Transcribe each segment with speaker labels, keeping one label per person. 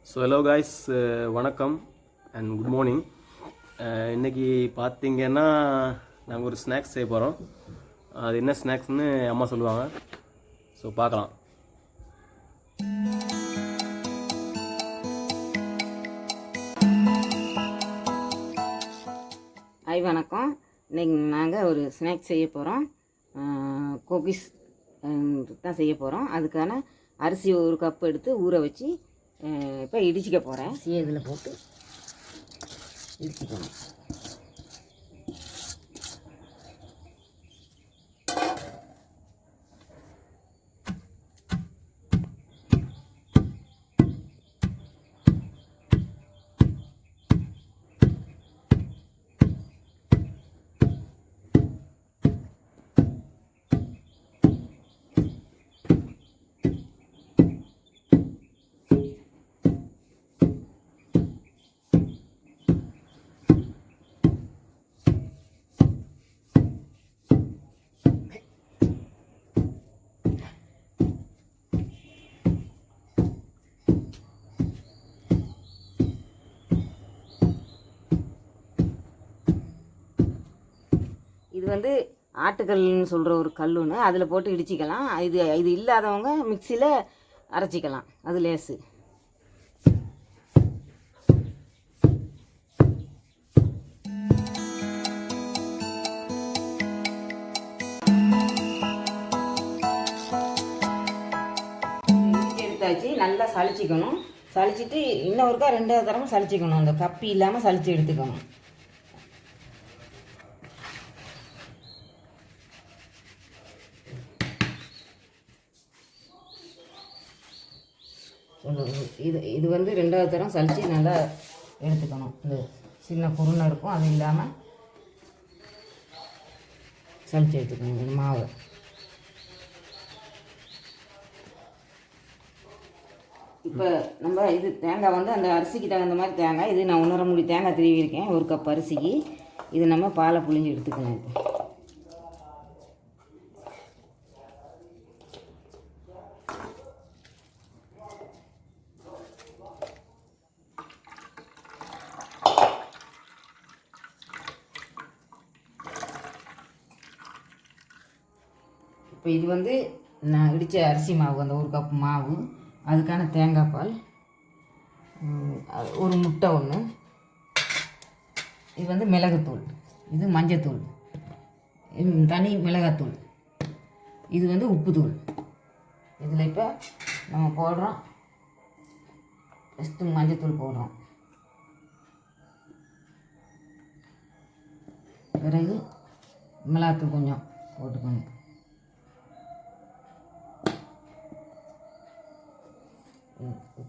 Speaker 1: So hello guys, வணக்கம் and good morning. இன்றைக்கி பார்த்தீங்கன்னா நாங்கள் ஒரு ஸ்நாக்ஸ் செய்ய போகிறோம். அது என்ன ஸ்நாக்ஸ்னு அம்மா சொல்லுவாங்க. ஸோ பார்க்கலாம்.
Speaker 2: ஹாய் வணக்கம். இன்றைக்கி நாங்கள் ஒரு ஸ்நாக்ஸ் செய்ய போகிறோம். கோகிஸ் தான் செய்ய போகிறோம். அதுக்கான அரிசி ஒரு கப் எடுத்து ஊற வச்சு இப்போ இடிச்சிக்க போகிறேன். இதில் போட்டு இடிச்சிக்கணும். இது வந்து ஆட்டுக்கல்னு சொல்கிற ஒரு கல்லுன்னு அதில் போட்டு இடிச்சிக்கலாம். இது இல்லாதவங்க மிக்சியில் அரைச்சிக்கலாம். அது லேசு. இடிச்சு எடுத்தாச்சு. நல்லா சளிச்சிக்கணும். சளிச்சிட்டு இன்னொருக்கா 2வது தரமும் சளிச்சிக்கணும். அந்த கப்பி இல்லாமல் சளிச்சு எடுத்துக்கணும். இது வந்து 2வது தரம் சளிச்சு நல்லா எடுத்துக்கணும். இந்த சின்ன குருணை இருக்கும், அது இல்லாமல் சளிச்சு எடுத்துக்கணும் இந்த மாவு. இப்போ நம்ம இது தேங்காய் வந்து அந்த அரிசிக்கு தகுந்த மாதிரி தேங்காய். இது நான் 1.5 மூடி தேங்காய் திருவியிருக்கேன் ஒரு கப் அரிசிக்கு. இது நம்ம பாலை புழிஞ்சு எடுத்துக்கணும். இப்போ இது வந்து நான் இடித்த அரிசி மாவு, அந்த ஒரு கப் மாவு, அதுக்கான தேங்காய் பால், ஒரு முட்டை ஒன்று, இது வந்து மிளகுத்தூள், இது மஞ்சத்தூள், தனி மிளகாத்தூள், இது வந்து உப்புத்தூள். இதில் இப்போ நம்ம போடுறோம். ஃபஸ்ட்டு மஞ்சத்தூள் போடுறோம். பிறகு மிளகாத்தூள் கொஞ்சம் போட்டுக்கணும்.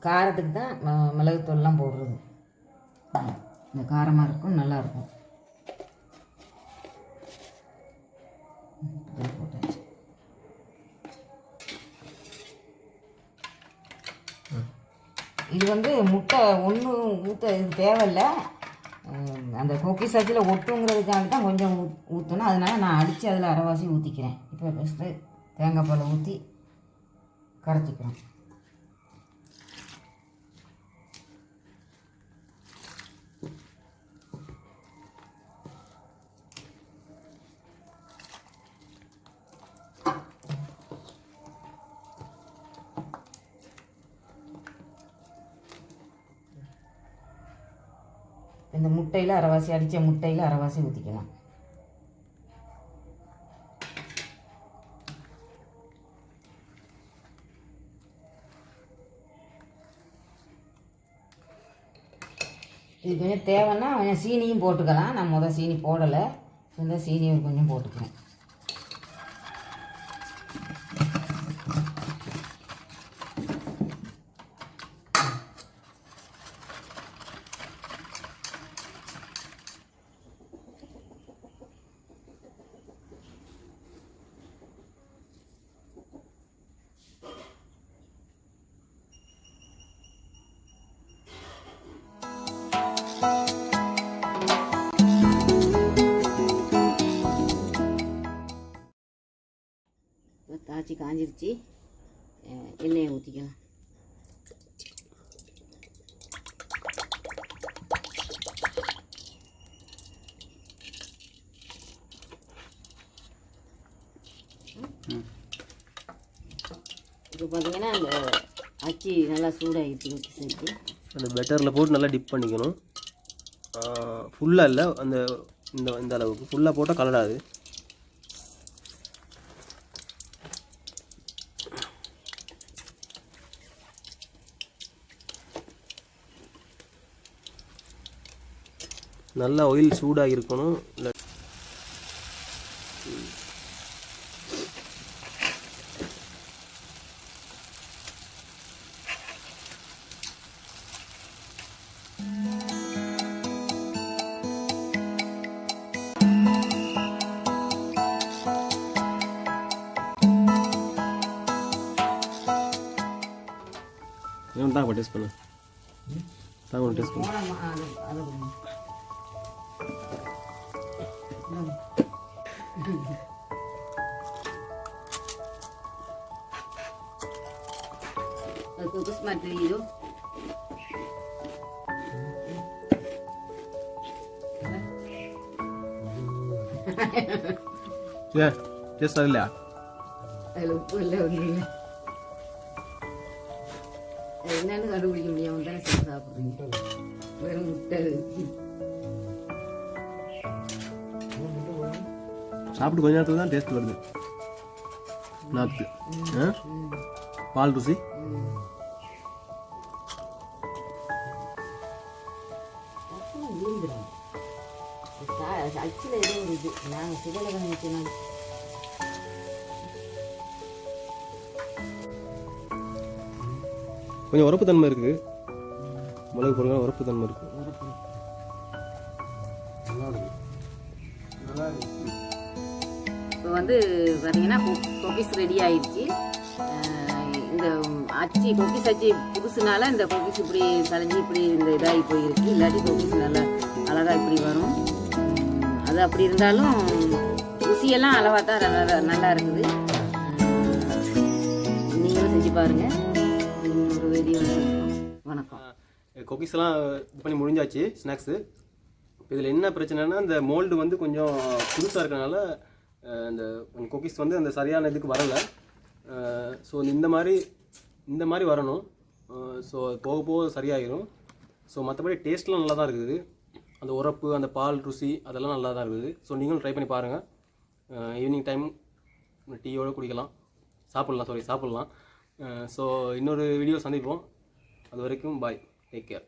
Speaker 2: காரத்துக்கு தான் மிளகுத்தூள்லாம் போடுறது. இந்த காரமாக இருக்கும், நல்லாயிருக்கும். போட்டாச்சு. இது வந்து முட்டை ஒன்று ஊற்ற இது தேவையில்லை. அந்த கோக்கிஸ் அச்சில் ஒட்டுங்கிறதுக்காக தான் கொஞ்சம் ஊற்றணும். அதனால் நான் அடித்து அதில் அரைவாசி ஊற்றிக்கிறேன். இப்போ ஃபஸ்ட்டு தேங்காய் பாலை ஊற்றி கரைச்சிக்கிறேன். இந்த முட்டையில் அரைவாசி, அடித்த முட்டையில் அரைவாசி ஊற்றிக்கலாம். இது கொஞ்சம் தேவைன்னா கொஞ்சம் சீனியும் போட்டுக்கலாம். நான் முதல் சீனி போடலை, இந்த சீனியை கொஞ்சம் போட்டுக்கிறேன். காய்ச்சி காஞ்சிருச்சு. எண்ணெயை ஊற்றிக்கலாம். இப்போ பார்த்தீங்கன்னா அந்த அச்சி நல்லா சூடாகிடுச்சு குக்கீஸ் அச்சி.
Speaker 1: அந்த பெட்டரில் போட்டு நல்லா டிப் பண்ணிக்கணும். ஃபுல்லாக இல்லை, அந்த இந்த அளவுக்கு ஃபுல்லாக போட்டால் கலராது. நல்லா ஆயில் சூடாக இருக்கணும். இல்லை தாங்க டேஸ்ட் பண்ணு, தாங்க டேஸ்ட் பண்ணு.
Speaker 2: Kokis mati itu.
Speaker 1: Ya, taste ada.
Speaker 2: Lupa lah ni. என்னன்னு கண்டுபிடிக்க முடியாம தானே சாப்பிட்றீங்க. வெறும் முட்டை
Speaker 1: சாப்பிட்டு கொஞ்ச நேரத்தில் தான் டேஸ்ட் வருது. நாக்கு பால் ருசி.
Speaker 2: அச்சில் ஏதோ ஒரு இது நாங்கள் சுகலை பண்ணிக்கலாம்.
Speaker 1: கொஞ்சம் உரப்பு தன்மை இருக்குது, மிளகு பொருள் உரப்பு தன்மை இருக்குது.
Speaker 2: இப்போ வந்து பார்த்தீங்கன்னா கொக்கிஸ் ரெடி ஆயிடுச்சு. இந்த அச்சி கொக்கிஸ் அச்சி புதுசுனால இந்த கொக்கிஸ் இப்படி சளைஞ்சி இப்படி இந்த இதாகி போயிருக்கு. இல்லாட்டி கொக்கிஸ் நல்லா அழகாக இப்படி வரும். அது அப்படி இருந்தாலும் ருசியெல்லாம் அளவாக தான் நல்லா இருக்குது. நீங்களும் செஞ்சு பாருங்கள். வணக்கம்.
Speaker 1: கொக்கிஸ்லாம் இது பண்ணி முடிஞ்சாச்சு ஸ்நாக்ஸு. இதில் என்ன பிரச்சனைனா இந்த மோல்டு வந்து கொஞ்சம் புதுசாக இருக்கிறனால இந்த கொக்கிஸ் வந்து அந்த சரியான இதுக்கு வரலை. ஸோ இந்த மாதிரி வரணும். ஸோ போக போக சரியாயிடும். ஸோ மற்றபடி டேஸ்ட்லாம் நல்லா தான் இருக்குது. அந்த உரப்பு, அந்த பால் ருசி அதெல்லாம் நல்லா தான் இருக்குது. ஸோ நீங்களும் ட்ரை பண்ணி பாருங்கள். ஈவினிங் டைம் டீயோடு குடிக்கலாம், சாப்பிட்லாம். ஸோ இன்னொரு வீடியோ சந்திப்போம். அது வரைக்கும் பாய், டேக் கேர்.